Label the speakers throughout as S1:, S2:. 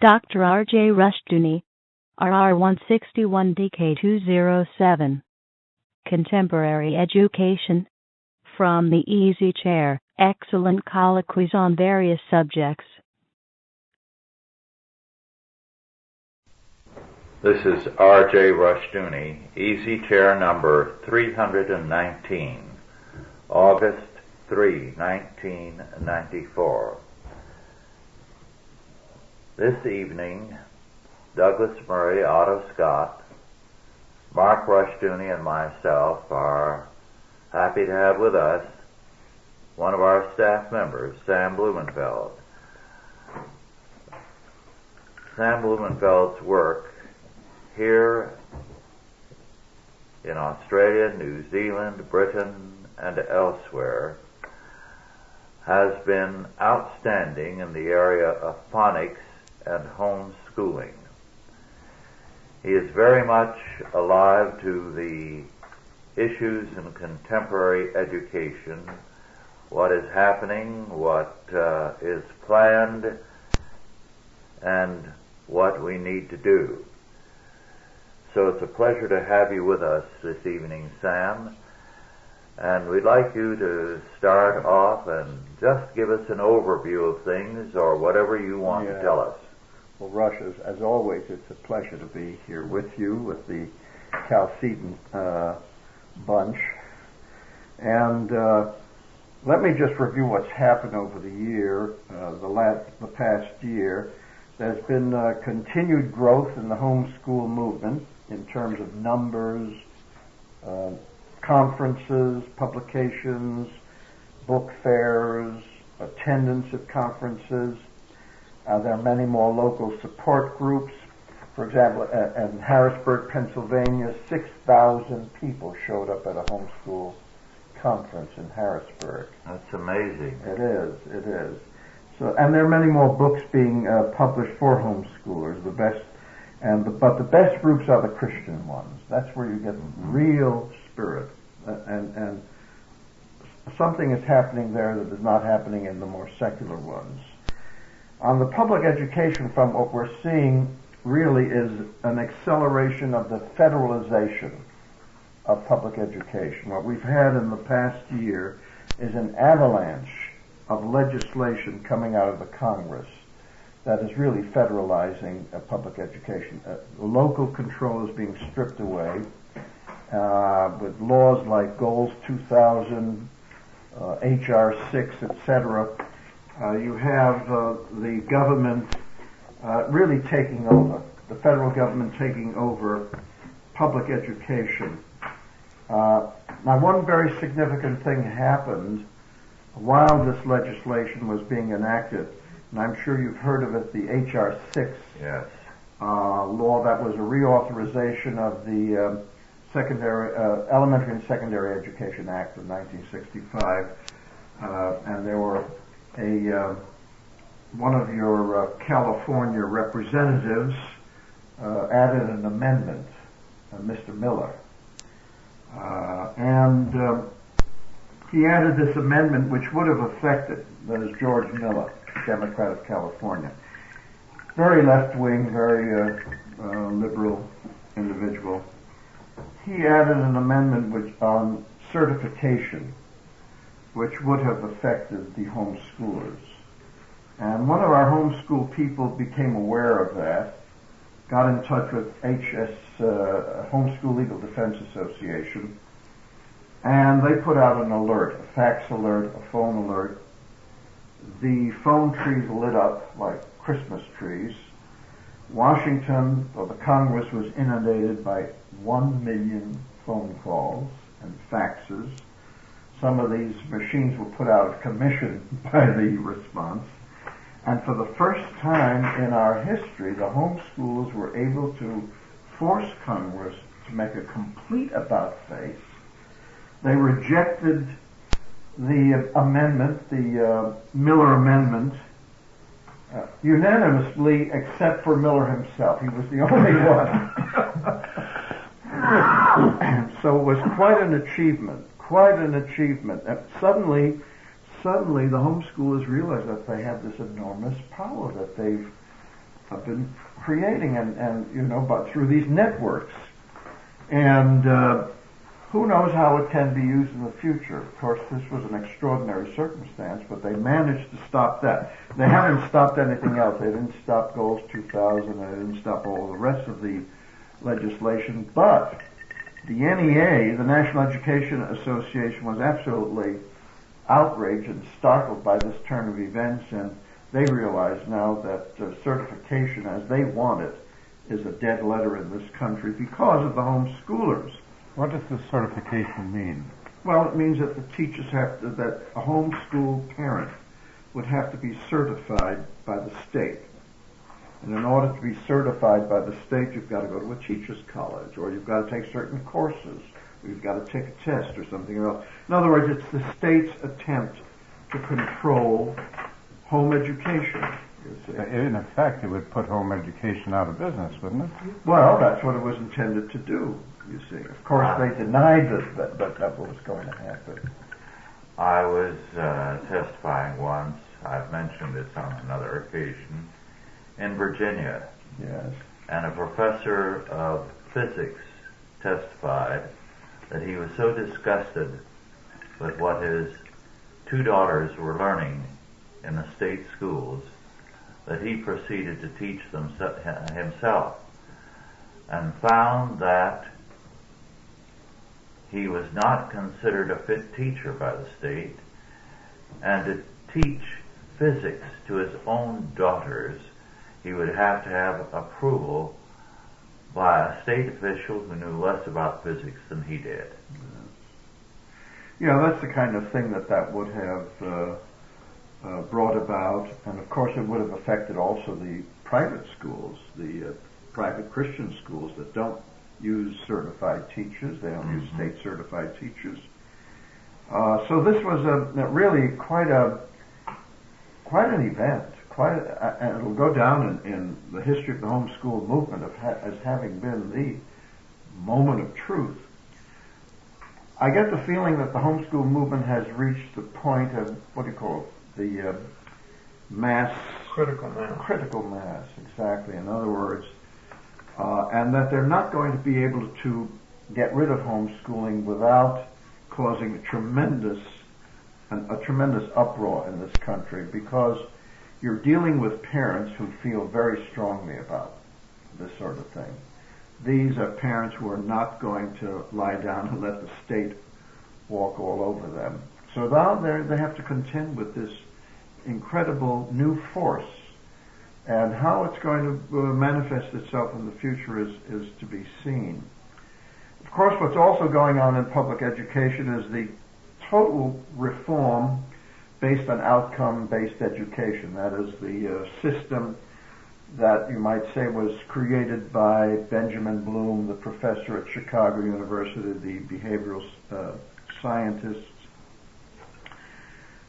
S1: Dr. R.J. Rushdoony, RR161DK207. Contemporary Education. From the Easy Chair, excellent colloquies on various subjects.
S2: This is R.J. Rushdoony, Easy Chair number 319, August 3, 1994. This evening, Douglas Murray, Otto Scott, Mark Rushdoony, and myself are happy to have with us one of our staff members, Sam Blumenfeld. Sam Blumenfeld's work here in Australia, New Zealand, Britain, and elsewhere has been outstanding in the area of phonics and homeschooling. He is very much alive to the issues in contemporary education, what is happening, what is planned, and what we need to do. So it's a pleasure to have you with us this evening, Sam. And we'd like you to start off and just give us an overview of things or whatever you want to tell us.
S3: Well, Rush, as always, it's a pleasure to be here with you, with the Chalcedon bunch. And let me just review what's happened over the year, the past year. There's been continued growth in the homeschool movement in terms of numbers, conferences, publications, book fairs, attendance at conferences. There are many more local support groups. For example, in Harrisburg, Pennsylvania, 6,000 people showed up at a homeschool conference in Harrisburg.
S2: That's amazing.
S3: It is. So, and there are many more books being published for homeschoolers. But the best groups are the Christian ones. That's where you get real spirit, and something is happening there that is not happening in the more secular ones. On the public education front, what we're seeing really is an acceleration of the federalization of public education. What we've had in the past year is an avalanche of legislation coming out of the Congress that is really federalizing public education. Local control is being stripped away with laws like Goals 2000, HR 6, etc. You have the government really taking over, the federal government taking over public education. Now, one very significant thing happened while this legislation was being enacted, and I'm sure you've heard of it, the HR 6 law. That was a reauthorization of the Elementary and Secondary Education Act of 1965, and there were one of your California representatives added an amendment, Mr. Miller, and he added this amendment which would have affected, that is George Miller, Democrat of California, very left-wing, very liberal individual. He added an amendment on certification, which would have affected the homeschoolers. And one of our homeschool people became aware of that, got in touch with Homeschool Legal Defense Association, and they put out an alert, a fax alert, a phone alert. The phone trees lit up like Christmas trees. Washington, or the Congress, was inundated by 1 million phone calls and faxes. Some of these machines were put out of commission by the response. And for the first time in our history, the homeschoolers were able to force Congress to make a complete about-face. They rejected the amendment, the Miller Amendment, unanimously except for Miller himself. He was the only one. So it was quite an achievement. Suddenly the homeschoolers realized that they have this enormous power, that they've have been creating, and but through these networks. And who knows how it can be used in the future. Of course, this was an extraordinary circumstance, but they managed to stop that. They haven't stopped anything else. They didn't stop Goals 2000. They didn't stop all the rest of the legislation. But the NEA, the National Education Association, was absolutely outraged and startled by this turn of events, and they realize now that certification as they want it is a dead letter in this country because of the homeschoolers.
S4: What does the certification mean?
S3: Well, it means that the teachers that a homeschool parent would have to be certified by the state. And in order to be certified by the state, you've got to go to a teacher's college, or you've got to take certain courses, or you've got to take a test or something else. In other words, it's the state's attempt to control home education.
S4: In effect, it would put home education out of business, wouldn't it?
S3: Well, that's what it was intended to do, you see. Of course, they denied that was going to happen.
S2: I was testifying once, I've mentioned this on another occasion, in Virginia.
S3: Yes.
S2: And a professor of physics testified that he was so disgusted with what his two daughters were learning in the state schools that he proceeded to teach them himself, and found that he was not considered a fit teacher by the state, and to teach physics to his own daughters he would have to have approval by a state official who knew less about physics than he did.
S3: Yeah, that's the kind of thing that would have brought about, and of course it would have affected also the private schools, the private Christian schools that don't use certified teachers. They don't use state certified teachers. So this was really quite an event. And it'll go down in the history of the homeschool movement as having been the moment of truth. I get the feeling that the homeschool movement has reached the point of the critical mass, exactly. In other words, and that they're not going to be able to get rid of homeschooling without causing a tremendous uproar in this country, because you're dealing with parents who feel very strongly about this sort of thing. These are parents who are not going to lie down and let the state walk all over them. So now they have to contend with this incredible new force, and how it's going to manifest itself in the future is to be seen. Of course, what's also going on in public education is the total reform based on outcome-based education. That is the system that you might say was created by Benjamin Bloom, the professor at Chicago University, the behavioral scientists,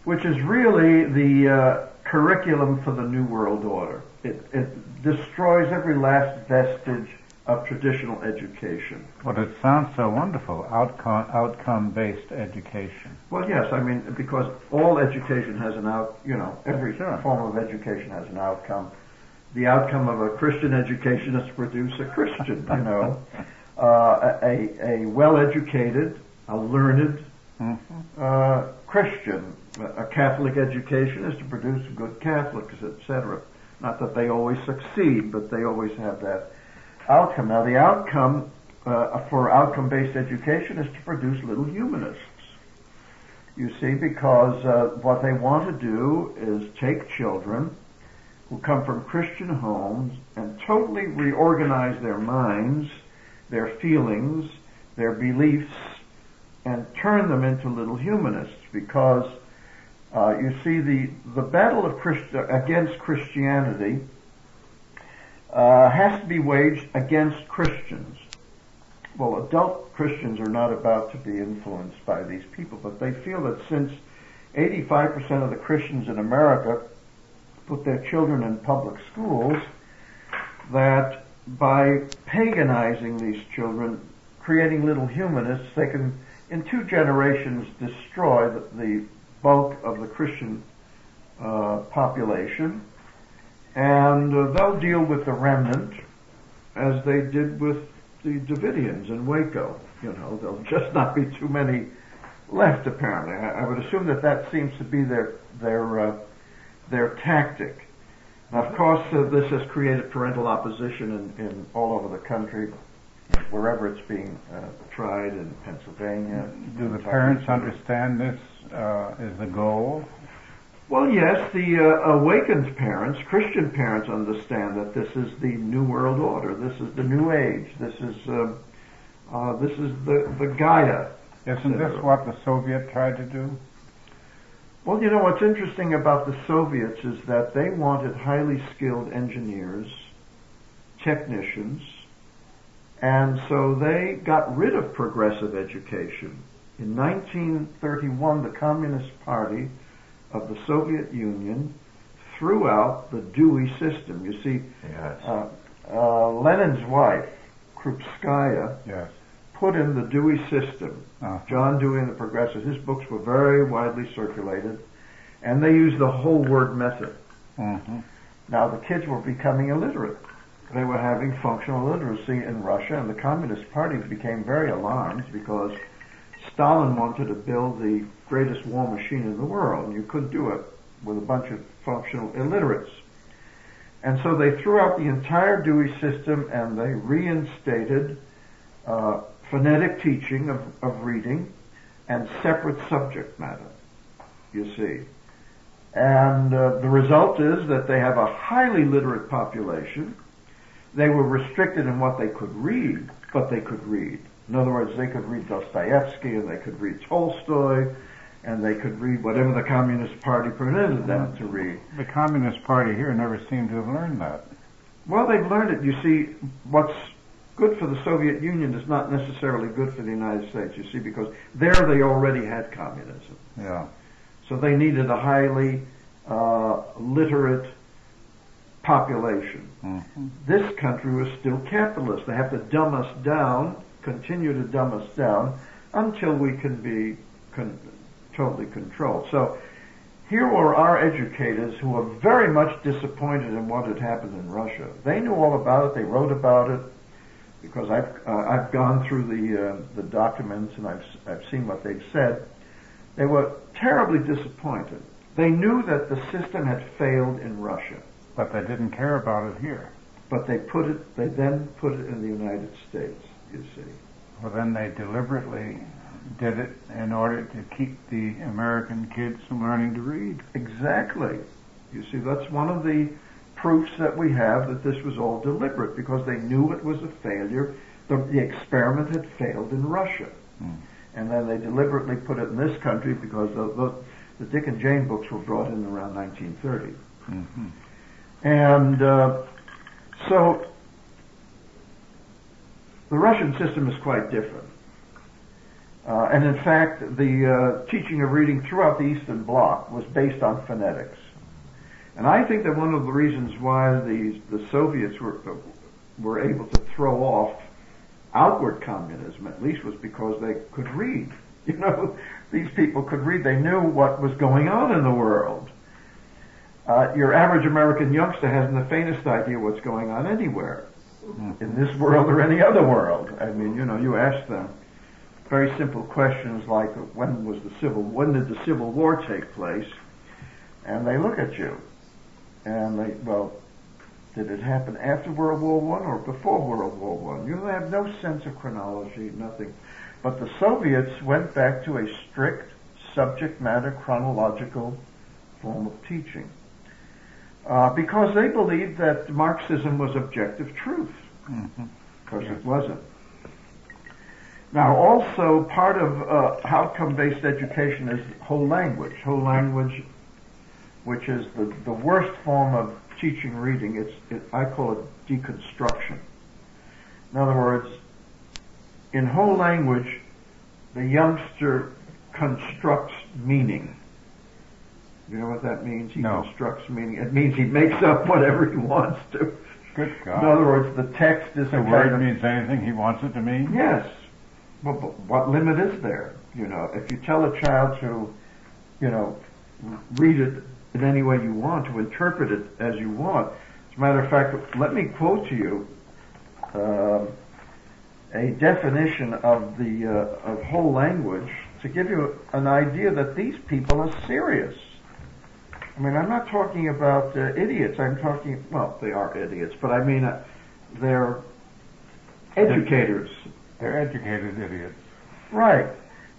S3: which is really the curriculum for the New World Order. It destroys every last vestige of traditional education.
S4: But it sounds so wonderful, outcome-based education.
S3: Well, yes, I mean, because all education has an every form of education has an outcome. The outcome of a Christian education is to produce a Christian, a well-educated, a learned Christian. A Catholic education is to produce good Catholics, etc. Not that they always succeed, but they always have that outcome. Now, the outcome for outcome-based education is to produce little humanists. You see, because what they want to do is take children who come from Christian homes and totally reorganize their minds, their feelings, their beliefs, and turn them into little humanists. Because you see, the battle of against Christianity has to be waged against Christians. Well, adult Christians are not about to be influenced by these people, but they feel that since 85% of the Christians in America put their children in public schools, that by paganizing these children, creating little humanists, they can, in 2 generations, destroy the bulk of the Christian population, And they'll deal with the remnant as they did with the Davidians in Waco. There'll just not be too many left, apparently. I would assume that seems to be their tactic. Now, of course, this has created parental opposition in all over the country, wherever it's being tried, in Pennsylvania.
S4: Do the parents understand this is the goal?
S3: Well, yes, the awakened parents, Christian parents, understand that this is the New World Order. This is the New Age. This is the Gaia.
S4: Isn't this what the Soviet tried to do?
S3: Well, what's interesting about the Soviets is that they wanted highly skilled engineers, technicians, and so they got rid of progressive education. In 1931, the Communist Party of the Soviet Union threw out the Dewey system. You see,
S2: Yes.
S3: Lenin's wife, Krupskaya,
S4: Yes.
S3: put in the Dewey system. John Dewey and the Progressives. His books were very widely circulated, and they used the whole word method.
S4: Mm-hmm.
S3: Now, the kids were becoming illiterate. They were having functional literacy in Russia, and the Communist Party became very alarmed because Stalin wanted to build the greatest war machine in the world, and you couldn't do it with a bunch of functional illiterates. And so they threw out the entire Dewey system, and they reinstated phonetic teaching of reading and separate subject matter, you see. And the result is that they have a highly literate population. They were restricted in what they could read, but they could read. In other words, they could read Dostoevsky, and they could read Tolstoy, and they could read whatever the Communist Party permitted them to read.
S4: The Communist Party here never seemed to have learned that.
S3: Well, they've learned it. You see, what's good for the Soviet Union is not necessarily good for the United States, you see, because there they already had communism.
S4: Yeah.
S3: So they needed a highly literate population.
S4: Mm-hmm.
S3: This country was still capitalist. They have to dumb us down, continue to dumb us down, until we can be totally controlled. So here were our educators who were very much disappointed in what had happened in Russia. They knew all about it. They wrote about it, because I've gone through the documents and I've seen what they've said. They were terribly disappointed. They knew that the system had failed in Russia.
S4: But they didn't care about it here.
S3: But they then put it in the United States, you see.
S4: Well, then they deliberately did it in order to keep the American kids from learning to read.
S3: Exactly. You see, that's one of the proofs that we have that this was all deliberate, because they knew it was a failure. The experiment had failed in Russia. And then they deliberately put it in this country because the Dick and Jane books were brought in around 1930.
S4: Mm-hmm.
S3: And so the Russian system is quite different. And in fact, the teaching of reading throughout the Eastern Bloc was based on phonetics. And I think that one of the reasons why the Soviets were able to throw off outward communism, at least, was because they could read. These people could read. They knew what was going on in the world. Your average American youngster hasn't the faintest idea what's going on anywhere, in this world or any other world. I mean, you ask them very simple questions like, when did the Civil War take place? And they look at you, and did it happen after World War I or before World War I? They have no sense of chronology, nothing. But the Soviets went back to a strict subject matter chronological form of teaching, because they believed that Marxism was objective truth.
S4: Mm-hmm.
S3: Of course, it wasn't. Now, also, part of outcome-based education is whole language. Whole language, which is the worst form of teaching reading. I call it deconstruction. In other words, in whole language, the youngster constructs meaning. You know what that means? He constructs meaning. It means he makes up whatever he wants to.
S4: Good God.
S3: In other words, the text is
S4: the word means anything he wants it to mean?
S3: Yes. Well, but what limit is there? If you tell a child to, read it in any way you want, to interpret it as you want, As a matter of fact, let me quote to you a definition of the of whole language to give you an idea that these people are serious. I mean, I'm not talking about idiots. I'm talking, well, they are idiots, but I mean they're educators.
S4: They're educated idiots.
S3: Right.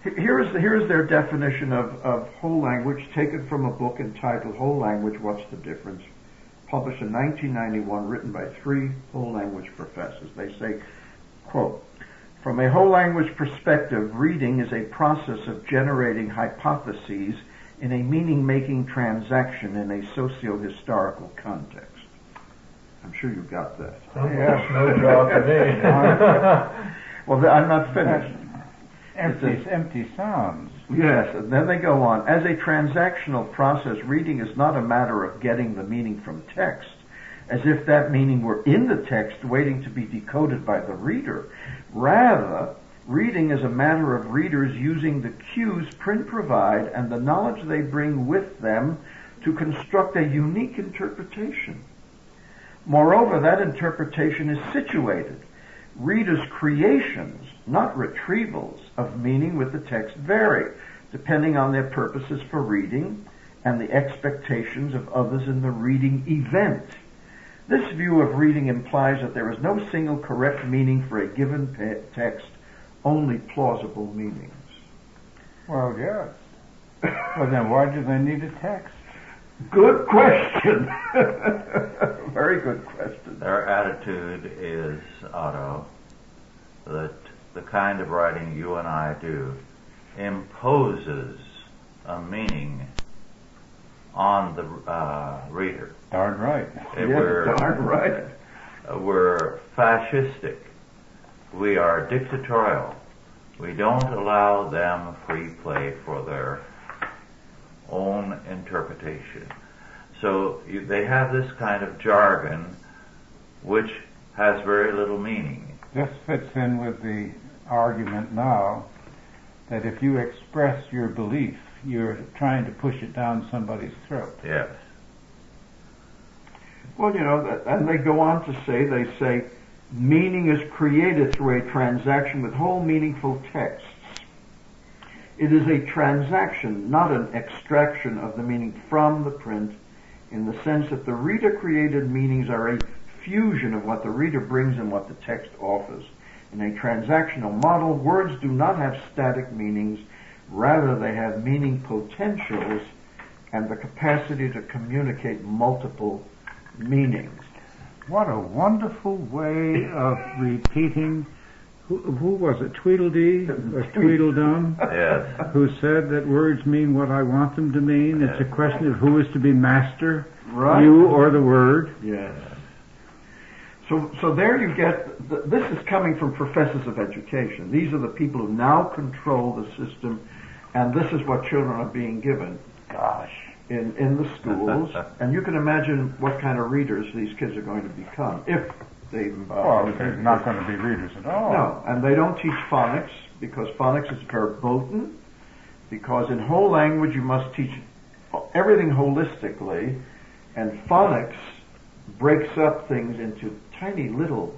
S3: Here's their definition of whole language, taken from a book entitled Whole Language, What's the Difference? Published in 1991, written by 3 whole language professors. They say, quote, "From a whole language perspective, reading is a process of generating hypotheses in a meaning-making transaction in a socio-historical context." I'm sure you got that.
S5: Yes, no job for me.
S3: Well, I'm not finished.
S4: Empty sounds.
S3: Yes, and then they go on. As a transactional process, reading is not a matter of getting the meaning from text, as if that meaning were in the text waiting to be decoded by the reader. Rather, reading is a matter of readers using the cues print provide and the knowledge they bring with them to construct a unique interpretation. Moreover, that interpretation is situated. Readers' creations, not retrievals, of meaning with the text vary, depending on their purposes for reading and the expectations of others in the reading event. This view of reading implies that there is no single correct meaning for a given text, only plausible meanings.
S4: Well, yes. Well, then why do they need a text?
S3: Good question. Very good question.
S2: Their attitude is, Otto, that the kind of writing you and I do imposes a meaning on the reader.
S4: Darn right.
S3: Darn right.
S2: We're fascistic. We are dictatorial. We don't allow them free play for their own interpretation. So they have this kind of jargon which has very little meaning.
S4: This fits in with the argument now that if you express your belief, you're trying to push it down somebody's throat.
S2: Yes.
S3: Well, and they go on to say, they say, meaning is created through a transaction with whole meaningful texts. It is a transaction, not an extraction of the meaning from the print, in the sense that the reader-created meanings are a fusion of what the reader brings and what the text offers. In a transactional model, words do not have static meanings, rather they have meaning potentials and the capacity to communicate multiple meanings.
S4: What a wonderful way of repeating. Who was it? Tweedledee or Tweedledum?
S2: Yes.
S4: Who said that words mean what I want them to mean? It's a question of who is to be master,
S3: right.
S4: You or the word.
S3: Yes. So there you get, this is coming from professors of education. These are the people who now control the system, and this is what children are being given.
S4: Gosh.
S3: In the schools, and you can imagine what kind of readers these kids are going to become if they.
S4: Well, they're not going to be readers at all.
S3: No, and they don't teach phonics because phonics is verboten. Because in whole language you must teach everything holistically, and phonics breaks up things into tiny little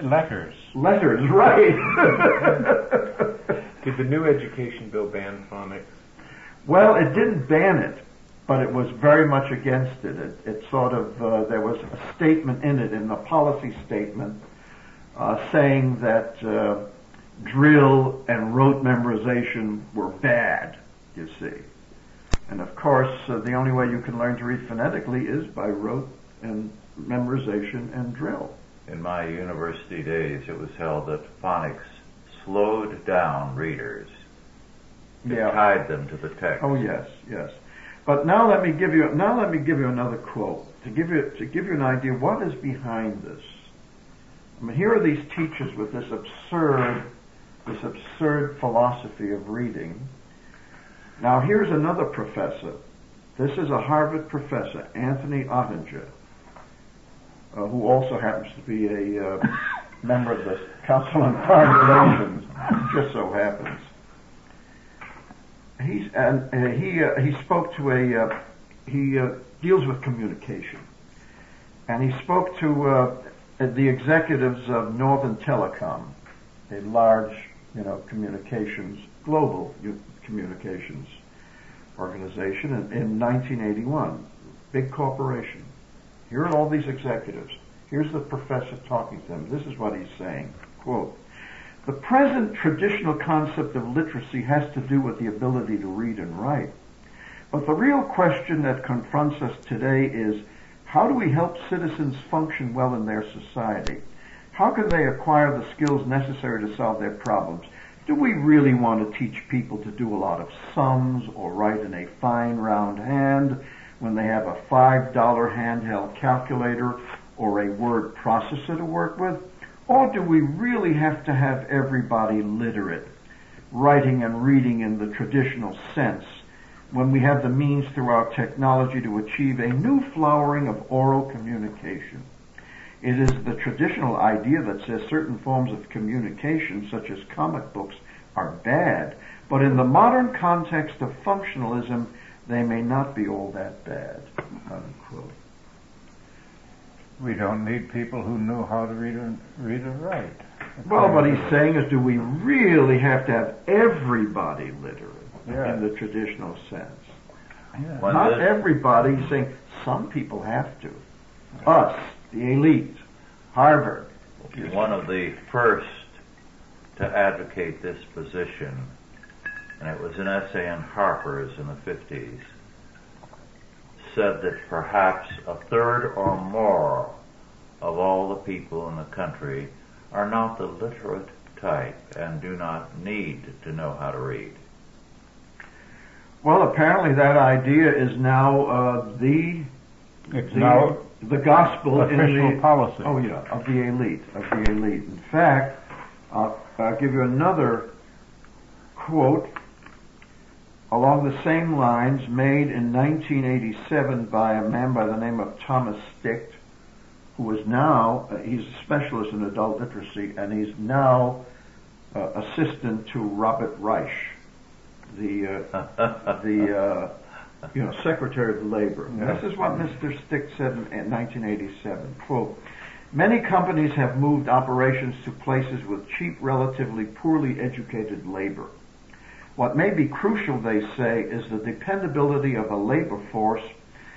S4: letters.
S3: Letters, right?
S5: Did the new education bill ban phonics?
S3: Well, it didn't ban it, but it was very much against it. It sort of, there was a statement in it, in the policy statement, saying that drill and rote memorization were bad, you see. And of course, the only way you can learn to read phonetically is by rote and memorization and drill.
S2: In my university days, it was held that phonics slowed down readers. It tied them to the text.
S3: Oh yes, yes. But now let me give you another quote to give you an idea what is behind this. I mean, here are these teachers with this absurd philosophy of reading. Now here's another professor. This is a Harvard professor, Anthony Ottinger, who also happens to be a member of the Council on Foreign Relations. Just so happens. He spoke to he deals with communication, and he spoke to the executives of Northern Telecom, a large, communications, global communications organization in 1981. Big corporation. Here are all these executives. Here's the professor talking to them. This is what he's saying. Quote, "The present traditional concept of literacy has to do with the ability to read and write. But the real question that confronts us today is, how do we help citizens function well in their society? How can they acquire the skills necessary to solve their problems? Do we really want to teach people to do a lot of sums or write in a fine round hand when they have a $5 handheld calculator or a word processor to work with? Or do we really have to have everybody literate, writing and reading in the traditional sense, when we have the means through our technology to achieve a new flowering of oral communication? It is the traditional idea that says certain forms of communication, such as comic books, are bad, but in the modern context of functionalism, they may not be all that bad." Unquote.
S4: We don't need people who know how to read and write.
S3: Well, what he's saying is, do we really have to have everybody literate in the traditional sense?
S4: Yeah.
S3: Not everybody. He's saying some people have to. Us, the elite, Harvard.
S2: One of the first to advocate this position, and it was an essay in Harper's in the 50s, said that perhaps a third or more of all the people in the country are not the literate type and do not need to know how to read.
S3: Well, apparently that idea is now the gospel
S4: official
S3: in the
S4: policy.
S3: Oh yeah, of the elite. In fact, I'll give you another quote along the same lines, made in 1987 by a man by the name of Thomas Sticht, who is now, he's a specialist in adult literacy, and he's now assistant to Robert Reich, the Secretary of Labor.
S4: Yeah.
S3: This is what Mr. Sticht said in 1987, quote, "Many companies have moved operations to places with cheap, relatively poorly educated labor. What may be crucial, they say, is the dependability of a labor force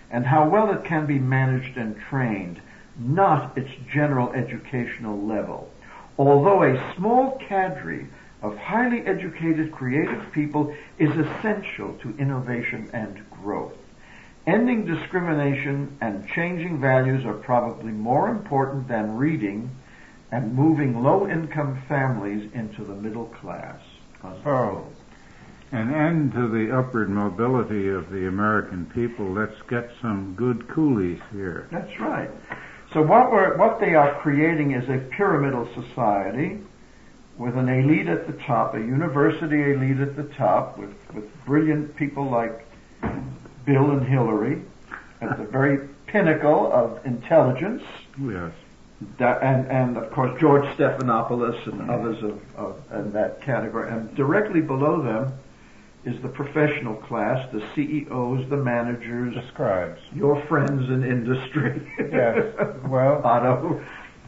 S3: and how well it can be managed and trained, not its general educational level. Although a small cadre of highly educated, creative people is essential to innovation and growth. Ending discrimination and changing values are probably more important than reading and moving low-income families into the middle class."
S4: Oh. An end to the upward mobility of the American people. Let's get some good coolies here.
S3: That's right. So what they are creating is a pyramidal society with an elite at the top, a university elite at the top, with brilliant people like Bill and Hillary at the very pinnacle of intelligence.
S4: Yes.
S3: And of course George Stephanopoulos and others of in that category. And directly below them is the professional class, the CEOs, the managers,
S4: The scribes.
S3: your friends in industry.
S4: Yes. Well,
S3: Otto.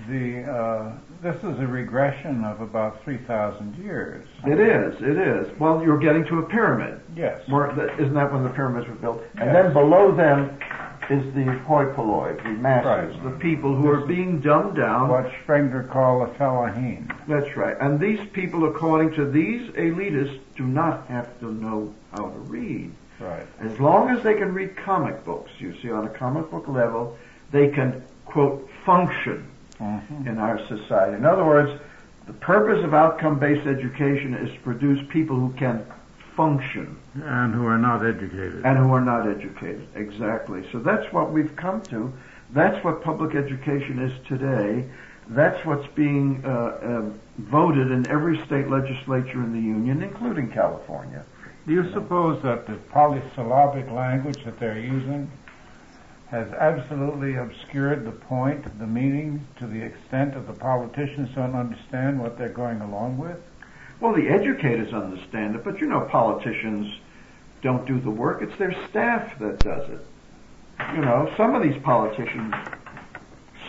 S4: this is a regression of about 3,000 years.
S3: It is. Well, you're getting to a pyramid.
S4: Yes.
S3: Isn't that when the pyramids were built? And
S4: Yes.
S3: then below them is the hoi polloi, the masses,
S4: Right.
S3: the people who are being dumbed down.
S4: What Spengler called a fellaheen.
S3: That's right. And these people, according to these elitists, do not have to know how to read.
S4: Right.
S3: As long as they can read comic books, you see, on a comic book level, they can, quote, function in our society. In other words, the purpose of outcome-based education is to produce people who can function.
S4: And who are not educated.
S3: And who are not educated, exactly. So that's what we've come to. That's what public education is today. That's what's being voted in every state legislature in the Union, including California.
S4: Do you suppose that the polysyllabic language that they're using has absolutely obscured the point, the meaning, to the extent that the politicians don't understand what they're going along with?
S3: Well, the educators understand it, but politicians don't do the work. It's their staff that does it. Some of these politicians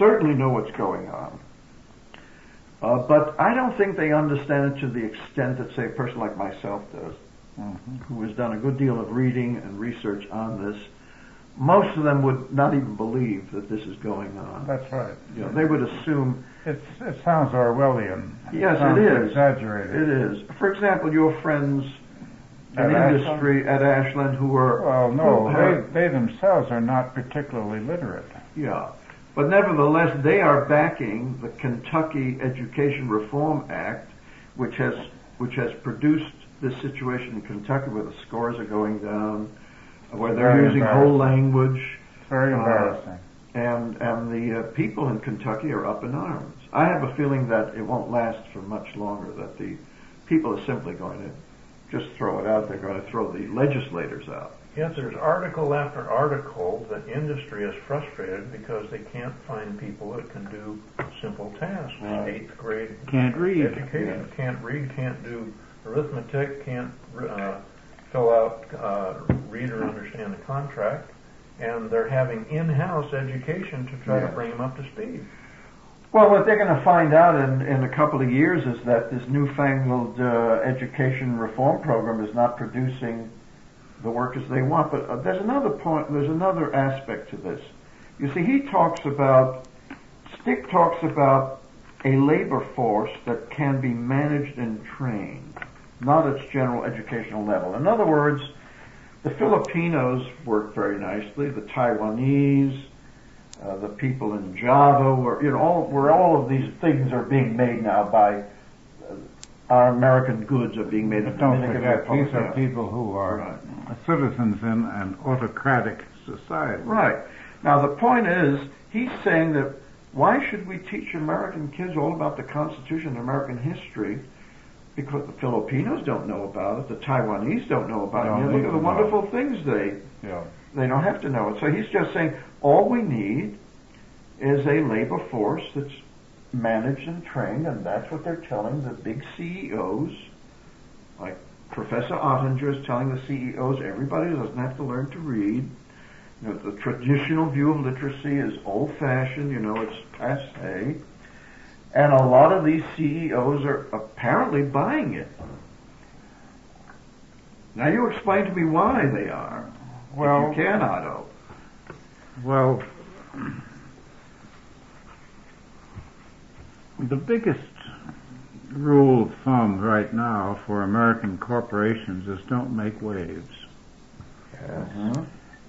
S3: certainly know what's going on. But I don't think they understand it to the extent that, say, a person like myself does, who has done a good deal of reading and research on this. Most of them would not even believe that this is going on.
S4: That's right.
S3: You know, they would assume...
S4: It sounds Orwellian.
S3: Yes,
S4: it
S3: is.
S4: Exaggerated.
S3: It is. For example, your friends in industry at Ashland who are...
S4: Well, no, they themselves are not particularly literate.
S3: Yeah. But nevertheless, they are backing the Kentucky Education Reform Act, which has produced this situation in Kentucky where the scores are going down, where they're using whole language.
S4: Very embarrassing.
S3: And the people in Kentucky are up in arms. I have a feeling that it won't last for much longer, that the people are simply going to just throw it out. They're going to throw the legislators out.
S6: Yes, there's article after article that industry is frustrated because they can't find people that can do simple tasks.
S3: Right.
S6: 8th grade
S4: Can't read.
S6: education, can't read, can't do arithmetic, can't fill out, read or understand a contract, and they're having in-house education to try to bring them up to speed.
S3: Well, what they're going to find out in a couple of years is that this newfangled education reform program is not producing the workers they want. But there's another point, there's another aspect to this. You see, Stick talks about a labor force that can be managed and trained, not its general educational level. In other words, the Filipinos work very nicely, the Taiwanese, the people in Java, where all of these things are being made now by our American goods are being made in
S4: Don't
S3: Dominican
S4: forget,
S3: Republic.
S4: these are people who are citizens in an autocratic society.
S3: Right. Now the point is, he's saying that why should we teach American kids all about the Constitution and American history? Because the Filipinos don't know about it, the Taiwanese don't know about it. Look at the wonderful things they don't have to know it. So he's just saying all we need is a labor force that's managed and trained, and that's what they're telling the big CEOs. Like Professor Ottinger is telling the CEOs, everybody doesn't have to learn to read. You know, the traditional view of literacy is old-fashioned, it's passé. And a lot of these CEOs are apparently buying it. Now you explain to me why they are.
S4: Well,
S3: if you can, Otto.
S4: Well, the biggest rule of thumb right now for American corporations is don't make waves.
S3: Yes.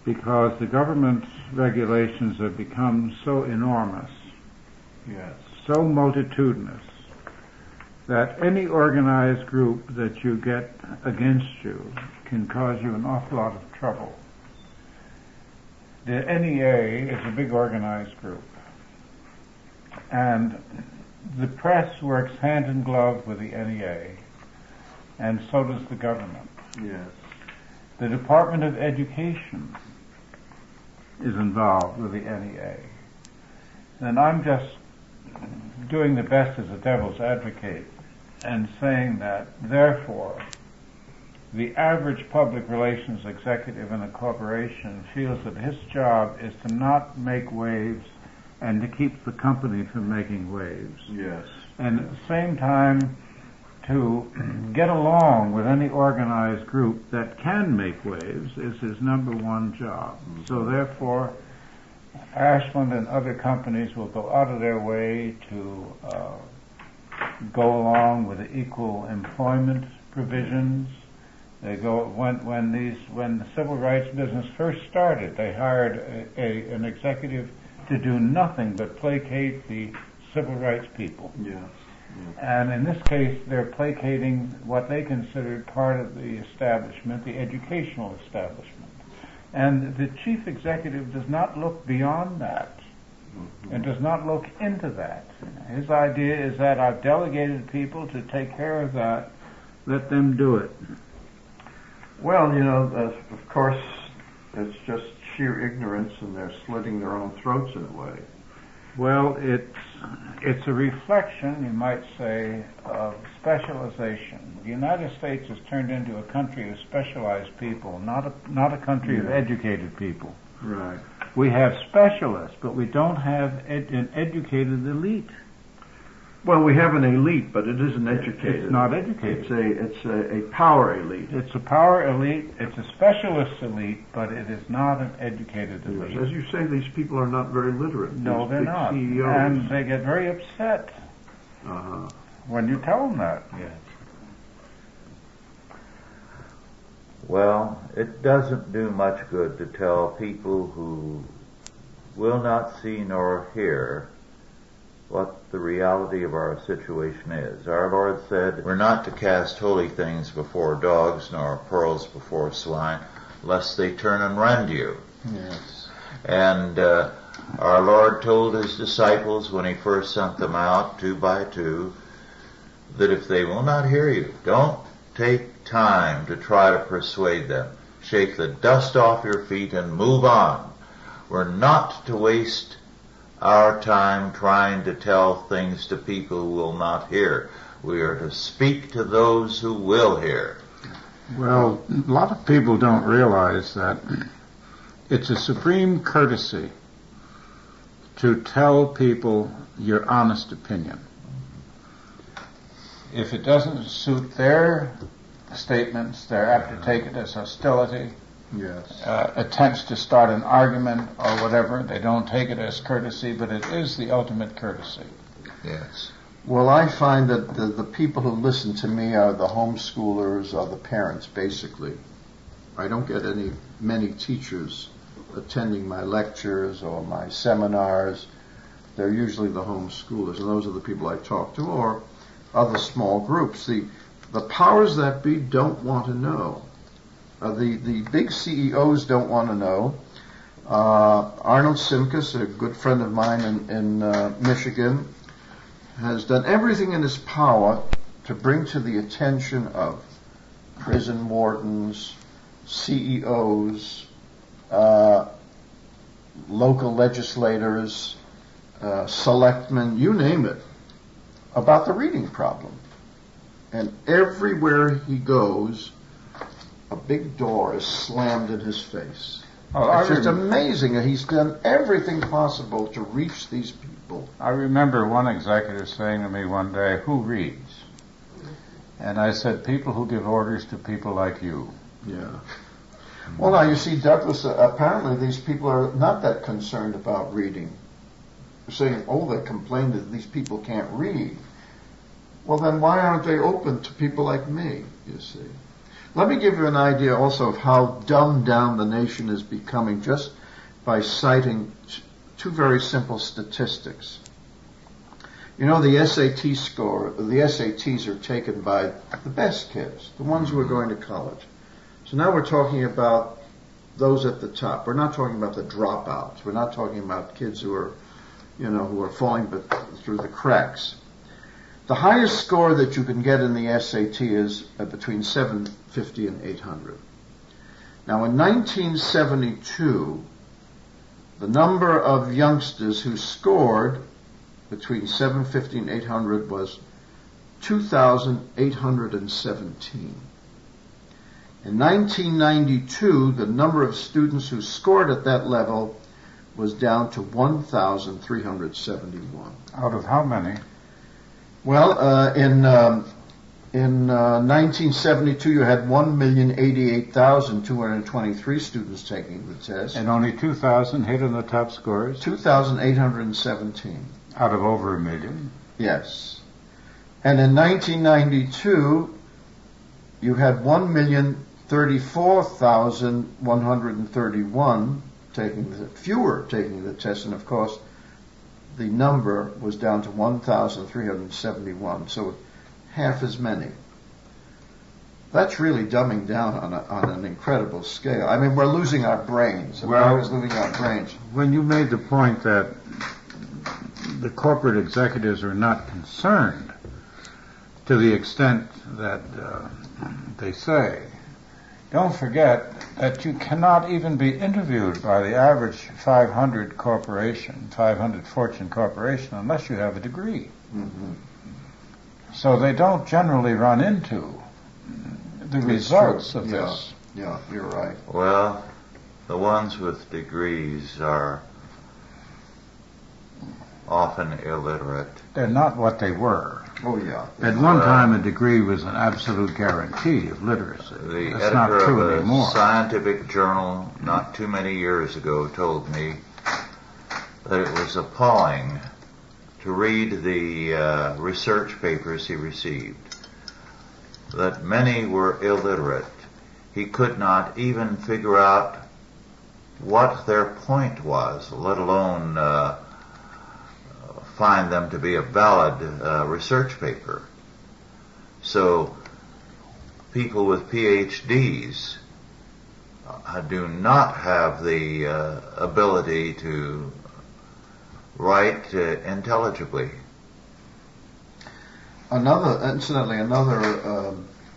S4: Because the government's regulations have become so enormous,
S3: Yes.
S4: so multitudinous, that any organized group that you get against you can cause you an awful lot of trouble. The NEA is a big organized group, and the press works hand in glove with the NEA, and so does the government.
S3: Yes.
S4: The Department of Education is involved with the NEA. And I'm just doing the best as a devil's advocate and saying that, therefore, the average public relations executive in a corporation feels that his job is to not make waves and to keep the company from making waves.
S3: Yes.
S4: And at the same time, to get along with any organized group that can make waves is his number one job. So therefore, Ashland and other companies will go out of their way to go along with the equal employment provisions. They go when the civil rights business first started, they hired an executive to do nothing but placate the civil rights people.
S3: Yes.
S4: And in this case, they're placating what they considered part of the establishment, the educational establishment. And the chief executive does not look beyond that and does not look into that. His idea is that I've delegated people to take care of that, let them do it.
S3: Well, of course, it's just sheer ignorance, and they're slitting their own throats in a way.
S4: Well, it's a reflection, you might say, of specialization. The United States has turned into a country of specialized people, not a country of educated people.
S3: Right.
S4: We have specialists, but we don't have an educated elite.
S3: Well, we have an elite, but it isn't educated.
S4: It's not educated.
S3: It's a power elite.
S4: It's a power elite. It's a specialist elite, but it is not an educated elite.
S3: As you say, these people are not very literate.
S4: No, they're not.
S3: CEOs.
S4: And they get very upset when you tell them that.
S5: Yes.
S2: Well, it doesn't do much good to tell people who will not see nor hear what the reality of our situation is. Our Lord said, we're not to cast holy things before dogs, nor pearls before swine, lest they turn and rend you.
S3: Yes.
S2: And our Lord told his disciples when he first sent them out, 2 by 2, that if they will not hear you, don't take time to try to persuade them. Shake the dust off your feet and move on. We're not to waste our time trying to tell things to people who will not hear. We are to speak to those who will hear.
S4: Well, a lot of people don't realize that it's a supreme courtesy to tell people your honest opinion. If it doesn't suit their statements, they're apt to take it as hostility.
S3: Yes.
S4: Attempts to start an argument or whatever. They don't take it as courtesy, but it is the ultimate courtesy.
S2: Yes.
S3: Well, I find that the people who listen to me are the homeschoolers or the parents, basically. I don't get many teachers attending my lectures or my seminars. They're usually the homeschoolers, and those are the people I talk to, or other small groups. The powers that be don't want to know. The big CEOs don't want to know. Arnold Simkus, a good friend of mine in Michigan, has done everything in his power to bring to the attention of prison wardens, CEOs, local legislators, selectmen, you name it, about the reading problem. And everywhere he goes, a big door is slammed in his face. It's just amazing that he's done everything possible to reach these people.
S4: I remember one executive saying to me one day, "Who reads?" And I said, "People who give orders to people like you."
S3: Yeah. Well, now you see, Douglas, apparently these people are not that concerned about reading. They're saying, they complain that these people can't read. Well, then why aren't they open to people like me, you see? Let me give you an idea also of how dumbed down the nation is becoming just by citing 2 very simple statistics. You know, the SAT score, the SATs are taken by the best kids, the ones who are going to college. So now we're talking about those at the top. We're not talking about the dropouts. We're not talking about kids who are, who are falling through the cracks. The highest score that you can get in the SAT is between 750 and 800. Now, in 1972, the number of youngsters who scored between 750 and 800 was 2,817. In 1992, the number of students who scored at that level was down to 1,371.
S4: Out of how many?
S3: Well, in 1972, you had 1,088,223 students taking the test.
S4: And only 2,000 hit in the top scores?
S3: 2,817.
S4: Out of over 1 million?
S3: Yes. And in 1992, you had 1,034,131 fewer taking the test, and of course, the number was down to 1,371, so half as many. That's really dumbing down on an incredible scale. I mean, we're losing our brains. America's losing our brains.
S4: When you made the point that the corporate executives are not concerned to the extent that they say, don't forget that you cannot even be interviewed by the average 500 Fortune corporation, unless you have a degree. Mm-hmm. So they don't generally run into the results of this.
S3: Yeah, you're right.
S2: Well, the ones with degrees are often illiterate.
S4: They're not what they were.
S3: Oh, yeah.
S4: At one time, a degree was an absolute guarantee of literacy.
S2: The
S4: That's not
S2: editor
S4: true
S2: of a
S4: anymore.
S2: scientific journal not too many years ago told me that it was appalling to read the research papers he received, that many were illiterate. He could not even figure out what their point was, let alone find them to be a valid research paper. So people with PhDs do not have the ability to write intelligibly.
S3: Another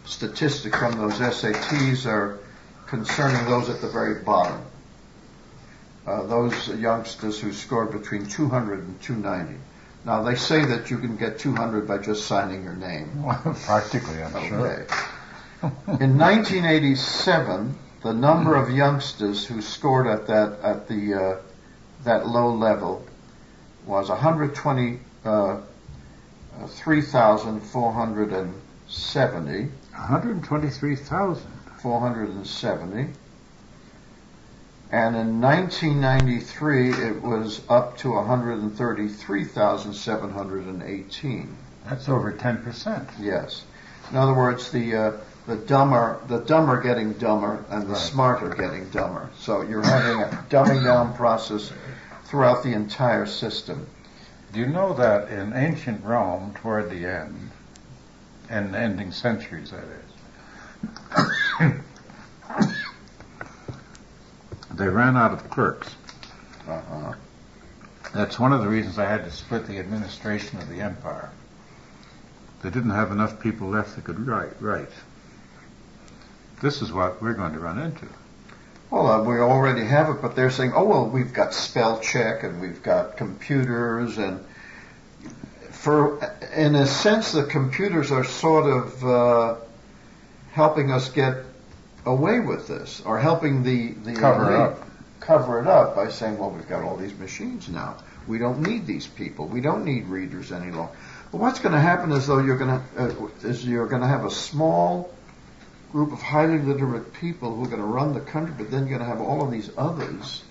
S3: statistic from those SATs are concerning those at the very bottom. Those youngsters who scored between 200 and 290. Now, they say that you can get 200 by just signing your name.
S4: Well, practically, I'm sure.
S3: In 1987, the number of youngsters who scored at that low level was 123,470.
S4: 123,000.
S3: 470. And in 1993, it was up to 133,718.
S4: That's over 10%.
S3: Yes. In other words, the dumber getting dumber, and the smarter getting dumber. So you're having a dumbing down process throughout the entire system.
S4: Do you know that in ancient Rome, toward the end, and ending centuries, that is, they ran out of clerks. That's one of the reasons I had to split the administration of the empire. They didn't have enough people left that could write. This is what we're going to run into.
S3: Well, we already have it, but they're saying, oh, well, we've got spell check and we've got computers, and in a sense, the computers are sort of helping us get away with this, or helping the cover it up by saying, well, we've got all these machines now. We don't need these people. We don't need readers any longer. But what's going to happen is, though, you're going to have a small group of highly literate people who are going to run the country, but then you're going to have all of these others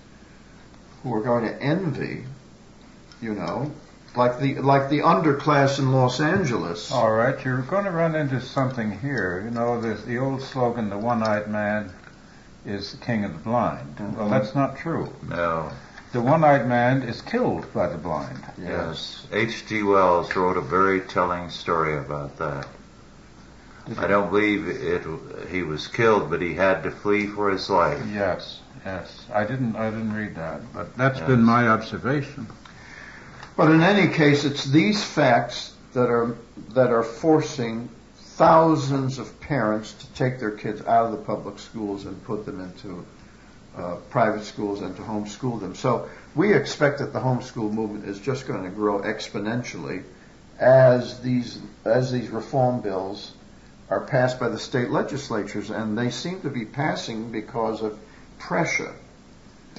S3: who are going to envy, like the underclass in Los Angeles.
S4: All right, you're going to run into something here. There's the old slogan, the one-eyed man is the king of the blind. Mm-hmm. Well, that's not true.
S2: No.
S4: The one-eyed man is killed by the blind.
S2: Yes. H.G. Wells wrote a very telling story about that. I don't believe he was killed, but he had to flee for his life.
S4: Yes. I didn't read that, but that's been my observation.
S3: But in any case, it's these facts that are forcing thousands of parents to take their kids out of the public schools and put them into private schools and to homeschool them. So we expect that the homeschool movement is just going to grow exponentially as these reform bills are passed by the state legislatures, and they seem to be passing because of pressure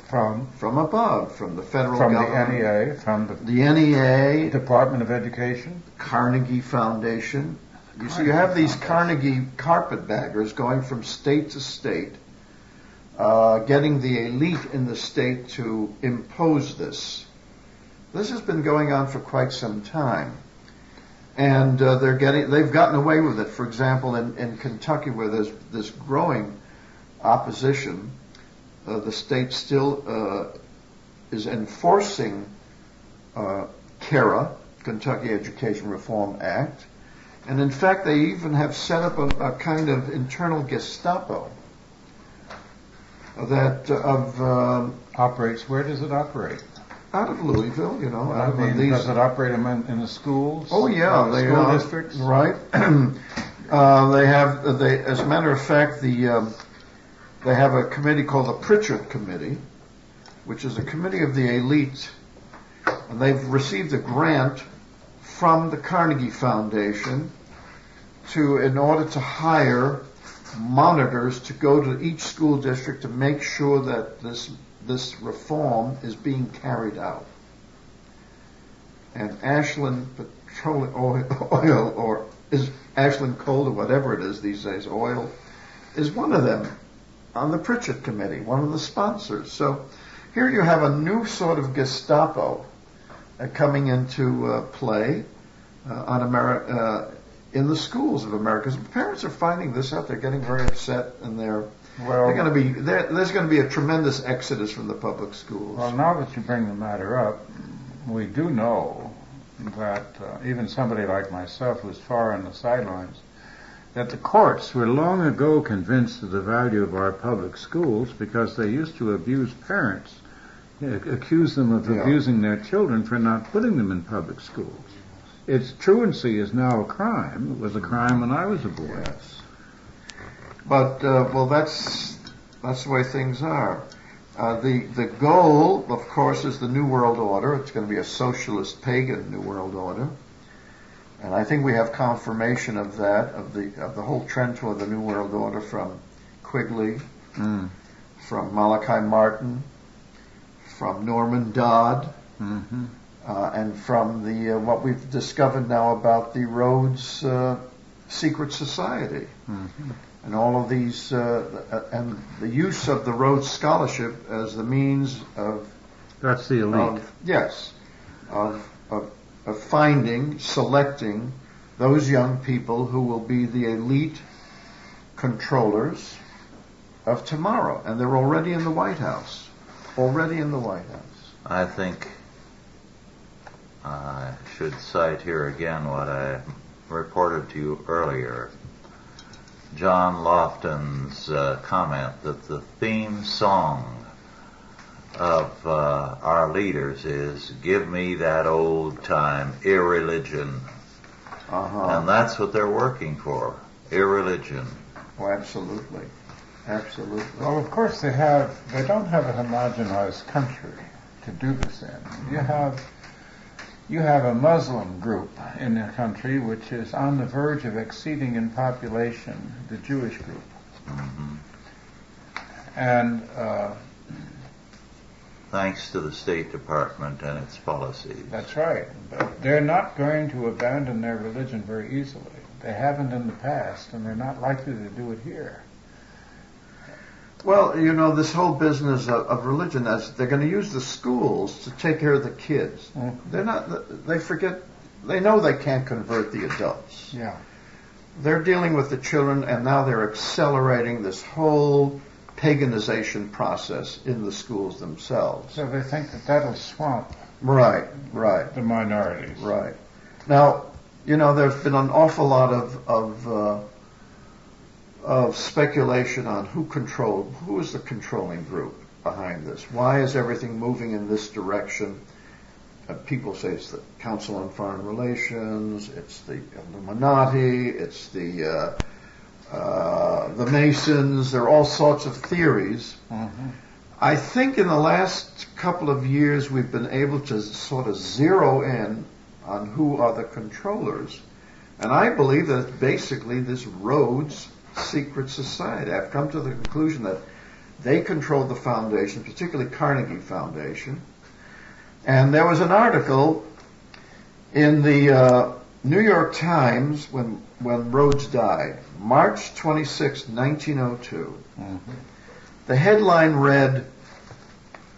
S3: from above, from the federal government,
S4: the NEA, from
S3: the NEA,
S4: Department of Education,
S3: Carnegie Foundation. You see, you have these Carnegie carpetbaggers going from state to state, getting the elite in the state to impose this. This has been going on for quite some time. And they've gotten away with it. For example, in Kentucky, where there's this growing opposition, the state still is enforcing KERA, Kentucky Education Reform Act, and in fact, they even have set up a kind of internal Gestapo that
S4: operates. Where does it operate?
S3: Out of Louisville,
S4: does it operate in the schools?
S3: Oh yeah,
S4: the school districts,
S3: right? As a matter of fact, they have a committee called the Pritchard Committee, which is a committee of the elite, and they've received a grant from the Carnegie Foundation in order to hire monitors to go to each school district to make sure that this reform is being carried out. And Ashland Petroleum Oil, or is Ashland Coal, or whatever it is these days, oil, is one of them on the Pritchett Committee, one of the sponsors. So here you have a new sort of Gestapo coming into play on in the schools of America. Parents are finding this out. They're getting very upset, and there's going to be a tremendous exodus from the public schools.
S4: Well, now that you bring the matter up, we do know that even somebody like myself who's far on the sidelines, that the courts were long ago convinced of the value of our public schools because they used to abuse parents, accuse them of abusing their children for not putting them in public schools. Its truancy is now a crime. It was a crime when I was a boy.
S3: Yes. But, that's the way things are. The goal, of course, is the New World Order. It's going to be a socialist, pagan New World Order. And I think we have confirmation of that, of the whole trend toward the New World Order from Quigley, from Malachi Martin, from Norman Dodd, and from the what we've discovered now about the Rhodes Secret Society. And all of these, and the use of the Rhodes Scholarship as the means of...
S4: That's the elite.
S3: Of finding, selecting those young people who will be the elite controllers of tomorrow. And they're already in the White House. Already in the White House.
S2: I think I should cite here again what I reported to you earlier. John Lofton's comment that the theme song of our leaders is "Give me that old time irreligion," and that's what they're working for, irreligion.
S3: Oh, absolutely.
S4: Well, of course they don't have a homogenized country to do this in. You have a Muslim group in the country which is on the verge of exceeding in population the Jewish group. And
S2: thanks to the State Department and its policies.
S4: That's right. But they're not going to abandon their religion very easily. They haven't in the past, and they're not likely to do it here.
S3: Well, this whole business of religion, as they're going to use the schools to take care of the kids. They forget, they know they can't convert the adults.
S4: Yeah.
S3: They're dealing with the children, and now they're accelerating this whole paganization process in the schools themselves.
S4: So they think that that'll swamp
S3: right
S4: the minorities.
S3: Right. Now, there's been an awful lot of speculation on who is the controlling group behind this. Why is everything moving in this direction? People say it's the Council on Foreign Relations, it's the Illuminati, it's the Masons. There are all sorts of theories. I think in the last couple of years we've been able to sort of zero in on who are the controllers. And I believe that it's basically this Rhodes Secret Society. I've come to the conclusion that they control the foundation, particularly Carnegie Foundation. And there was an article in the New York Times when Rhodes died, March 26, 1902. The headline read,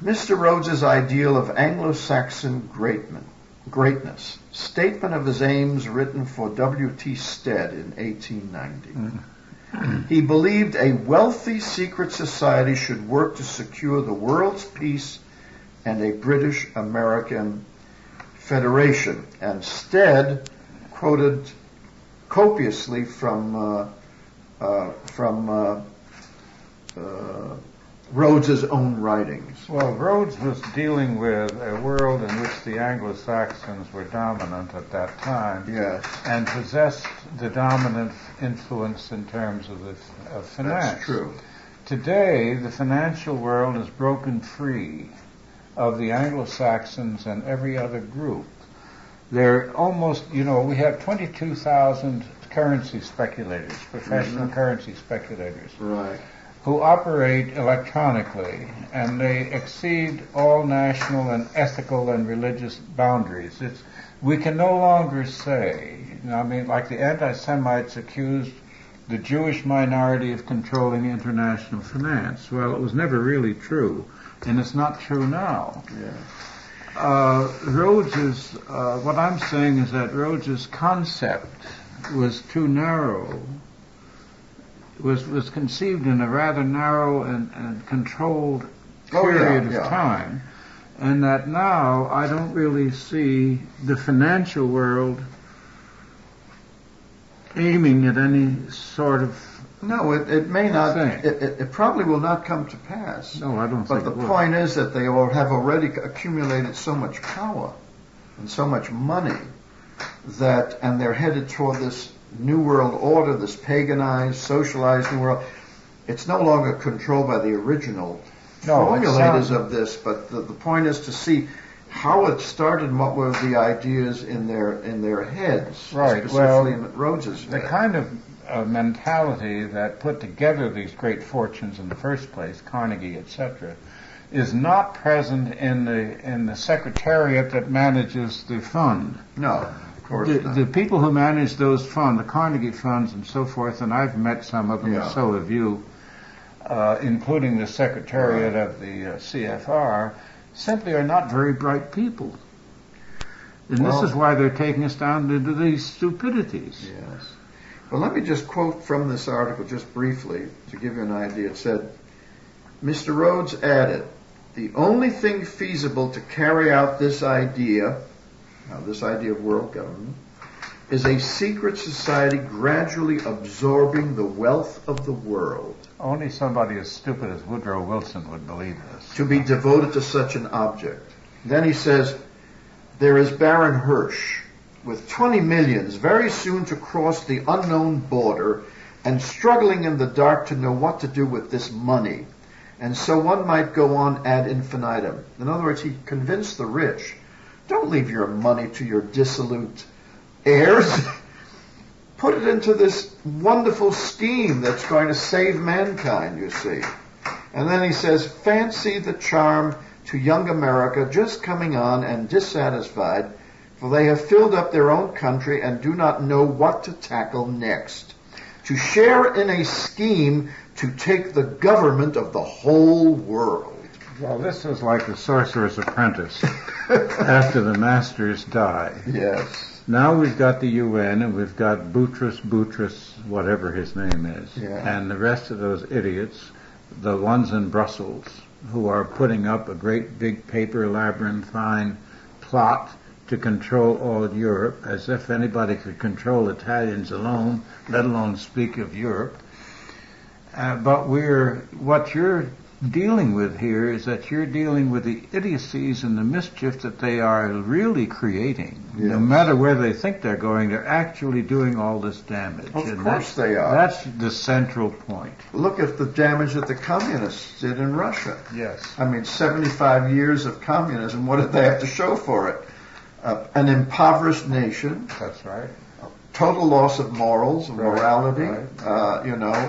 S3: "Mr. Rhodes's ideal of Anglo-Saxon greatness. Statement of his aims written for W.T. Stead in 1890. He believed a wealthy secret society should work to secure the world's peace and a British-American federation." And Stead quoted copiously from Rhodes's own writings.
S4: Well, Rhodes was dealing with a world in which the Anglo-Saxons were dominant at that time,
S3: Yes.
S4: and possessed the dominant influence in terms of finance.
S3: That's true.
S4: Today, the financial world is broken free of the Anglo-Saxons and every other group. They're almost, we have 22,000 currency speculators, professional currency speculators,
S3: Right.
S4: who operate electronically, and they exceed all national and ethical and religious boundaries. We can no longer say, like the anti-Semites accused the Jewish minority of controlling international finance. Well, it was never really true, and it's not true now.
S3: Yeah.
S4: Rhodes's, what I'm saying is that Rhodes's concept was too narrow, was conceived in a rather narrow and controlled period of time, and that now I don't really see the financial world aiming at any sort of
S3: No, it may not.
S4: thing.
S3: It probably will not come to pass.
S4: No, I don't
S3: But
S4: think
S3: the
S4: it will.
S3: point is that they all have already accumulated so much power and so much money and they're headed toward this new world order, this paganized, socialized new world. It's no longer controlled by the original formulators of this, but the point is to see how it started and what were the ideas in their heads,
S4: Right.
S3: specifically in Rhodes's
S4: The
S3: head.
S4: kind of mentality that put together these great fortunes in the first place, Carnegie, etc., is not present in the secretariat that manages the fund.
S3: No, of course not.
S4: The people who manage those funds, the Carnegie funds and so forth, and I've met some of them, and so have you, including the secretariat of the CFR, simply are not very bright people. And this is why they're taking us down into these stupidities.
S3: Yes. Well, let me just quote from this article just briefly to give you an idea. It said, Mr. Rhodes added, the only thing feasible to carry out this idea of world government, is a secret society gradually absorbing the wealth of the world.
S4: Only somebody as stupid as Woodrow Wilson would believe this.
S3: To be devoted to such an object. Then he says, there is Baron Hirsch, with 20 millions, very soon to cross the unknown border, and struggling in the dark to know what to do with this money. And so one might go on ad infinitum. In other words, he convinced the rich, don't leave your money to your dissolute heirs. Put it into this wonderful scheme that's going to save mankind, you see. And then he says, fancy the charm to young America just coming on and dissatisfied, for they have filled up their own country and do not know what to tackle next. To share in a scheme to take the government of the whole world.
S4: Well, this is like the Sorcerer's Apprentice after the masters die.
S3: Yes.
S4: Now we've got the UN, and we've got Boutros, whatever his name is, and the rest of those idiots, the ones in Brussels, who are putting up a great big paper labyrinthine plot to control all Europe, as if anybody could control Italians alone, let alone speak of Europe. But what you're dealing with here is that you're dealing with the idiocies and the mischief that they are really creating.
S3: Yes.
S4: No matter where they think they're going, they're actually doing all this damage.
S3: Of course they are.
S4: That's the central point.
S3: Look at the damage that the communists did in Russia.
S4: Yes.
S3: I mean, 75 years of communism, what did they have to show for it? An impoverished nation.
S4: That's right.
S3: Total loss of morals, of morality,
S4: right.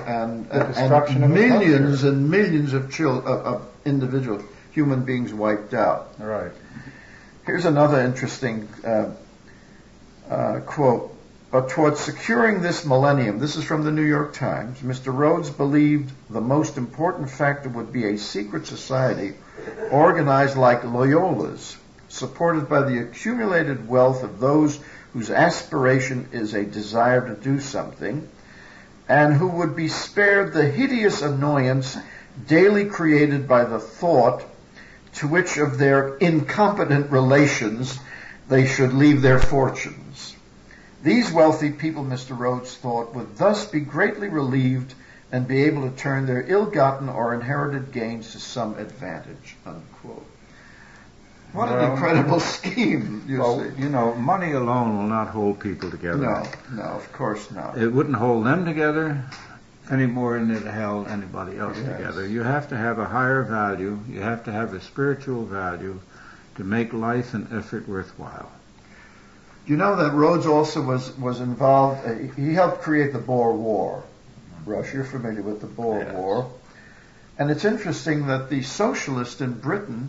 S3: And millions and millions of individual human beings wiped out.
S4: Right.
S3: Here's another interesting quote. But towards securing this millennium, this is from the New York Times, Mr. Rhodes believed the most important factor would be a secret society organized like Loyola's, supported by the accumulated wealth of those whose aspiration is a desire to do something, and who would be spared the hideous annoyance daily created by the thought to which of their incompetent relations they should leave their fortunes. These wealthy people, Mr. Rhodes thought, would thus be greatly relieved and be able to turn their ill-gotten or inherited gains to some advantage, unquote. What an incredible scheme, you see.
S4: You know, money alone will not hold people together.
S3: No, of course not.
S4: It wouldn't hold them together any more than it held anybody else together. You have to have a higher value. You have to have a spiritual value to make life and effort worthwhile.
S3: You know that Rhodes also was involved. He helped create the Boer War. Rush, you're familiar with the Boer War, and it's interesting that the socialists in Britain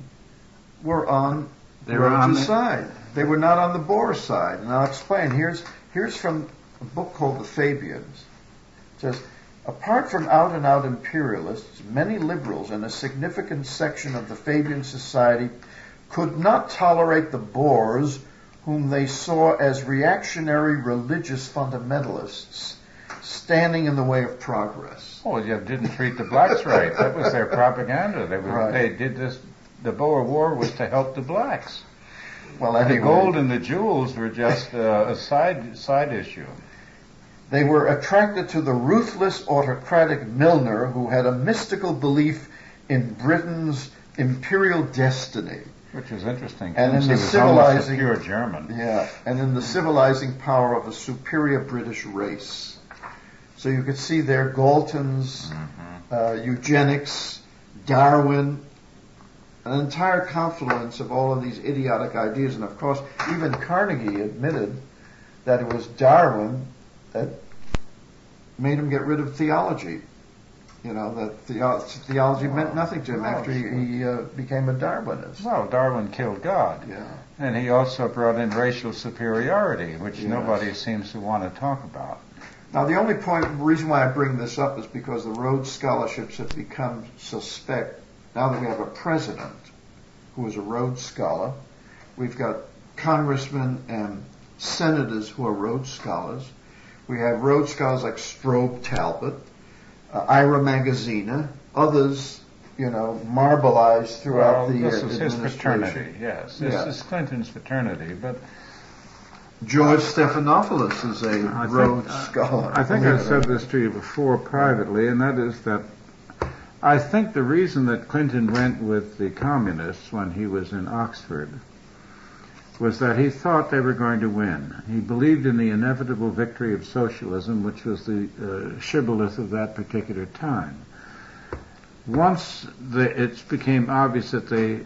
S3: were on Rhodes' side. They were not on the Boer side, and I'll explain. Here's from a book called The Fabians. It says, apart from out-and-out imperialists, many liberals and a significant section of the Fabian society could not tolerate the Boers, whom they saw as reactionary religious fundamentalists standing in the way of progress.
S4: Oh, you didn't treat the blacks right. That was their propaganda. They did this. The Boer War was to help the blacks.
S3: Well, anyway,
S4: the gold and the jewels were just a side issue.
S3: They were attracted to the ruthless autocratic Milner, who had a mystical belief in Britain's imperial destiny.
S4: Which is interesting.
S3: And in
S4: he
S3: the
S4: was
S3: civilizing,
S4: pure German.
S3: Yeah, and in the civilizing power of a superior British race. So you could see there Galton's, eugenics, Darwin, an entire confluence of all of these idiotic ideas. And of course, even Carnegie admitted that it was Darwin that made him get rid of theology. You know, that theology meant nothing to him after he became a Darwinist.
S4: Well, Darwin killed God.
S3: Yeah.
S4: And he also brought in racial superiority, which nobody seems to want to talk about.
S3: Now, the only reason why I bring this up is because the Rhodes scholarships have become suspect. Now that we have a president who is a Rhodes scholar, we've got congressmen and senators who are Rhodes scholars. We have Rhodes scholars like Strobe Talbot, Ira Magaziner, others, marbleized throughout the
S4: this is his
S3: administration.
S4: fraternity, yes. This is Clinton's fraternity, but
S3: George Stephanopoulos is a Rhodes scholar.
S4: I think I said this to you before privately, and that is that I think the reason that Clinton went with the communists when he was in Oxford was that he thought they were going to win. He believed in the inevitable victory of socialism, which was the shibboleth of that particular time. Once it became obvious that they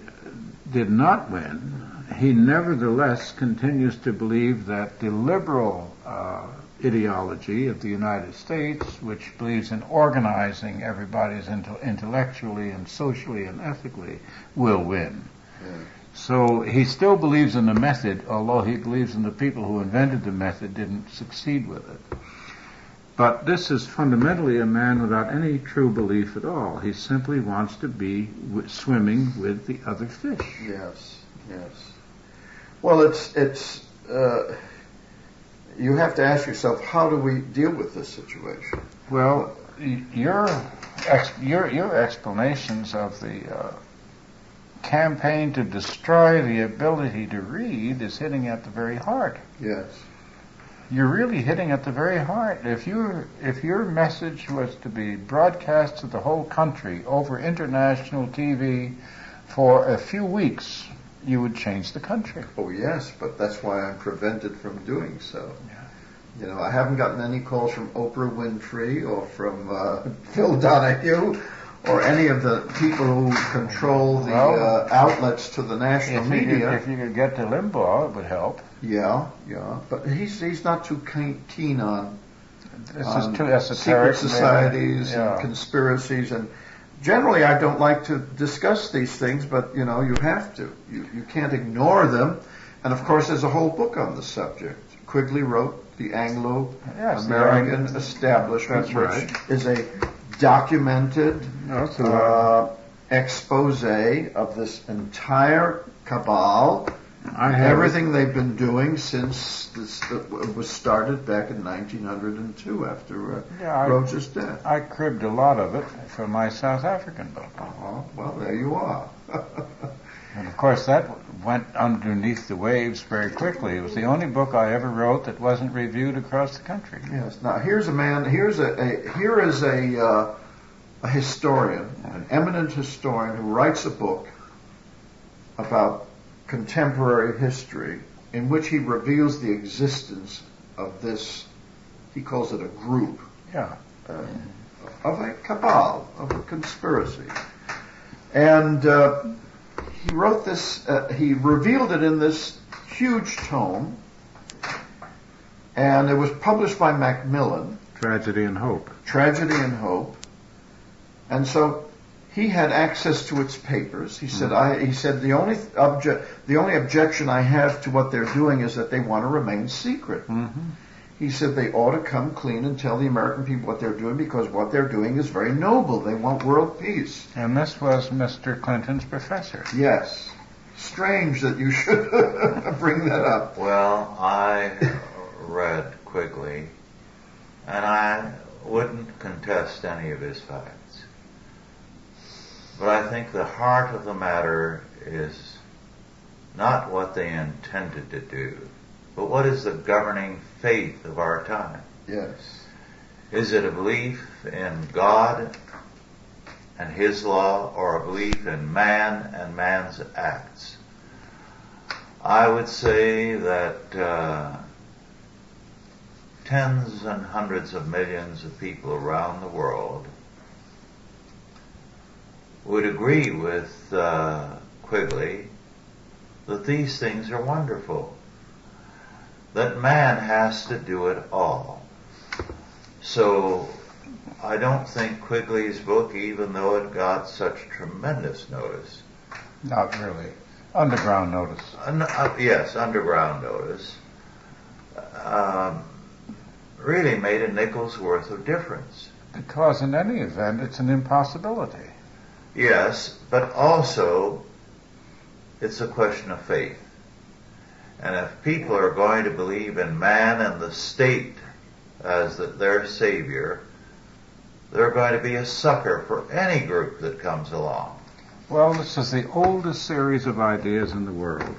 S4: did not win, he nevertheless continues to believe that the liberal ideology of the United States, which believes in organizing everybody intellectually and socially and ethically, will win. Yeah. So he still believes in the method, although he believes in the people who invented the method didn't succeed with it. But this is fundamentally a man without any true belief at all. He simply wants to be swimming with the other fish.
S3: Yes. Well, it's you have to ask yourself, how do we deal with this situation?
S4: Well, your explanations of the campaign to destroy the ability to read is hitting at the very heart.
S3: Yes.
S4: You're really hitting at the very heart. If your message was to be broadcast to the whole country over international TV for a few weeks, you would change the country.
S3: Oh yes, but that's why I'm prevented from doing so. Yeah. I haven't gotten any calls from Oprah Winfrey or from Phil Donahue or any of the people who control the outlets to the national media.
S4: If you could get to Limbaugh, it would help.
S3: Yeah, but he's not too keen on
S4: this is too esoteric,
S3: secret societies and conspiracies, and generally I don't like to discuss these things, but you have to. You can't ignore them, and of course there's a whole book on the subject. Quigley wrote The Anglo-American Establishment, which is a documented expose of this entire cabal, everything they've been doing since it was started back in 1902 after Rhodes' death.
S4: I cribbed a lot of it from my South African book.
S3: Well, there you are.
S4: And of course that went underneath the waves very quickly. It was the only book I ever wrote that wasn't reviewed across the country.
S3: Yes. Now here is a historian, an eminent historian who writes a book about contemporary history in which he reveals the existence of this, he calls it a group, of a cabal, of a conspiracy. And he wrote this, he revealed it in this huge tome And it was published by Macmillan,
S4: Tragedy and Hope.
S3: Tragedy and Hope. And so he had access to its papers. He said, the only objection I have to what they're doing is that they want to remain secret.
S4: Mm-hmm.
S3: He said they ought to come clean and tell the American people what they're doing, because what they're doing is very noble. They want world peace.
S4: And this was Mr. Clinton's professor.
S3: Yes. Strange that you should bring that up.
S2: Well, I read Quigley, and I wouldn't contest any of his facts. But I think the heart of the matter is not what they intended to do, but what is the governing faith of our time?
S3: Yes.
S2: Is it a belief in God and His law, or a belief in man and man's acts? I would say that tens and hundreds of millions of people around the world would agree with Quigley that these things are wonderful, that man has to do it all. So I don't think Quigley's book, even though it got such tremendous notice.
S4: Not really. Underground notice.
S2: Yes, underground notice. Really made a nickel's worth of difference.
S4: Because in any event, it's an impossibility.
S2: Yes, but also it's a question of faith. And if people are going to believe in man and the state as their savior, they're going to be a sucker for any group that comes along.
S4: Well, this is the oldest series of ideas in the world.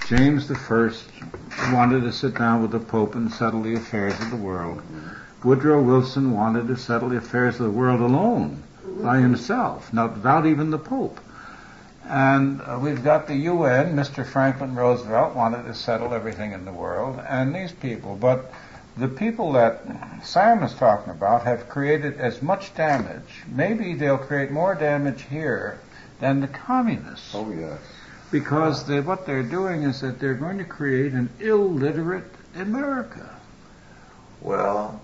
S4: James I wanted to sit down with the Pope and settle the affairs of the world. Woodrow Wilson wanted to settle the affairs of the world alone, by himself, not without even the Pope. And we've got the UN. Mr. Franklin Roosevelt wanted to settle everything in the world, and these people. But the people that Sam is talking about have created as much damage. Maybe they'll create more damage here than the communists.
S3: Oh, yes.
S4: Because what they're doing is that they're going to create an illiterate America.
S2: Well,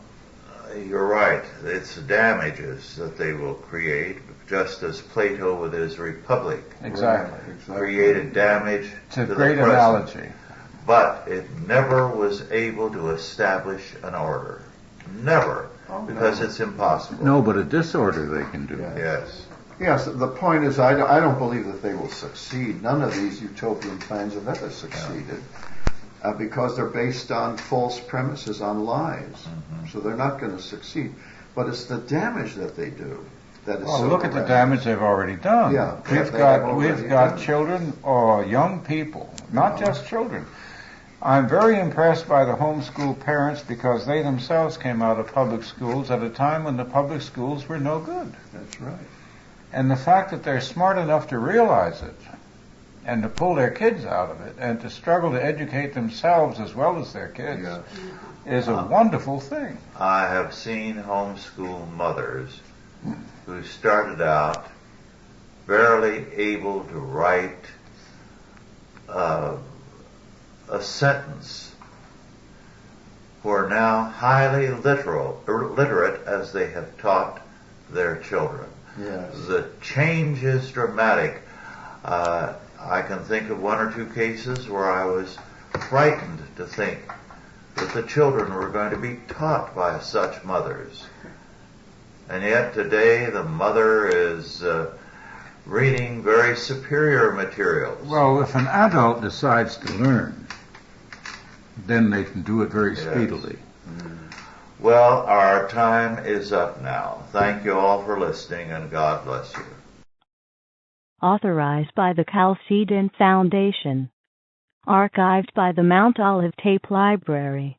S2: you're right. It's damages that they will create, just as Plato with his Republic
S4: Exactly.
S2: created damage
S4: It's a
S2: to
S4: great
S2: the present.
S4: analogy.
S2: But it never was able to establish an order. Never. Because it's impossible.
S4: No, but a disorder they can do.
S3: Yeah.
S2: Yes.
S3: Yes, the point is, I don't believe that they will succeed. None of these utopian plans have ever succeeded. Because they're based on false premises, on lies. Mm-hmm. So they're not going to succeed. But it's the damage that they do that is
S4: Well,
S3: so
S4: look at the
S3: horrendous.
S4: damage they've already done.
S3: Yeah,
S4: we've
S3: they have
S4: got
S3: already done.
S4: children or young people, not just children. I'm very impressed by the homeschool parents because they themselves came out of public schools at a time when the public schools were no good.
S3: That's right.
S4: And the fact that they're smart enough to realize it and to pull their kids out of it and to struggle to educate themselves as well as their kids is a wonderful thing.
S2: I have seen homeschool mothers who started out barely able to write a sentence, who are now highly literate as they have taught their children.
S3: Yes.
S2: The change is dramatic. I can think of one or two cases where I was frightened to think that the children were going to be taught by such mothers. And yet today the mother is reading very superior materials.
S4: Well, if an adult decides to learn, then they can do it very speedily.
S2: Well, our time is up now. Thank you all for listening, and God bless you.
S1: Authorized by the Chalcedon Foundation. Archived by the Mount Olive Tape Library.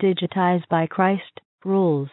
S1: Digitized by ChristRules.com.